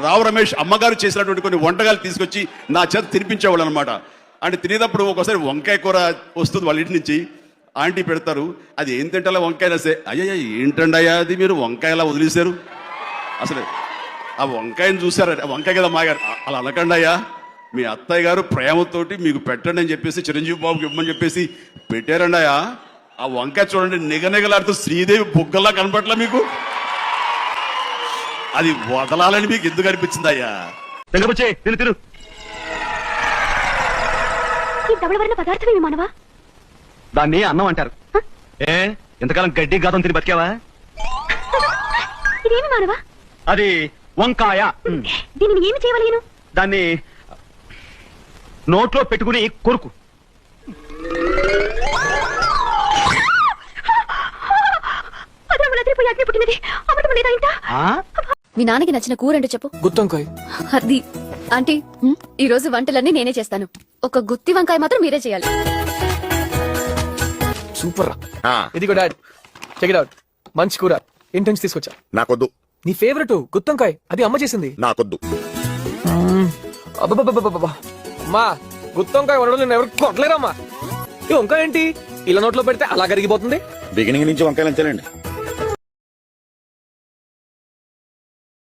రావు రమేష్ అమ్మగారు చేసినటువంటి కొన్ని వంటకాలు తీసుకొచ్చి నా చేత తినిపించేవాళ్ళు అనమాట. అంటే తినేటప్పుడు ఒకసారి వంకాయ కూర వస్తుంది వాళ్ళ ఇంటి నుంచి, ఆంటీ పెడతారు, అది ఏం తింటాలో వంకాయ సే, అయ్యా ఏంటండి అయ్యా అది మీరు వంకాయ ఎలా వదిలేశారు, అసలు ఆ వంకాయని చూసారు, వంకాయ కదా మాగారు, అలా అనకండి అయ్యా, మీ అత్తయ్య గారు ప్రేమతోటి మీకు పెట్టండి అని చెప్పేసి చిరంజీవి బాబుకి ఇవ్వమని చెప్పేసి పెట్టారండి అయ్యా. ఆ వంకాయ చూడండి నిగనిగలాడుతూ శ్రీదేవి బుగ్గల్లా కనపట్లా మీకు, అది వదలాలని మీకు ఎందుకు అనిపించింది అయ్యా? పదార్థం మానవా, దాన్ని అన్నం అంటారు. ఎంతకాలం గడ్డి గాతం తిని బతికావా? ఇదేమి మానవా? అది వంకాయ. దీనిని ఏమి చేయవలేను? దాన్ని నోట్లో పెట్టుకుని కొరుకు. మీ నాన్నకి నచ్చిన కూర అంటే చెప్పు. గుత్తొంకాయ. అది ఆంటీ, ఈ రోజు వంటలన్నీ నేనే చేస్తాను, ఒక గుత్తి వంకాయ మాత్రం మీరే చేయాలి. సూపర్ రా. ఇది కూడా చెక్ ఇట్ అవుట్. మంచి కూర ఇంటి నుంచి తీసుకొచ్చా. నాకొద్దు. నీ ఫేవరెట్ గుత్తొంకాయ, అది అమ్మ చేసింది. నాకొద్దు. అబ్బా, అమ్మా గుత్తొంకాయ వండడం నేను ఎవరు కొట్టలేరమ్మా. ఈ వంకాయ ఏంటి ఇలా నోట్లో పెడితే అలా కరిగిపోతుంది? బిగినింగ్ నుంచి వంకాయలు అంతేనండి.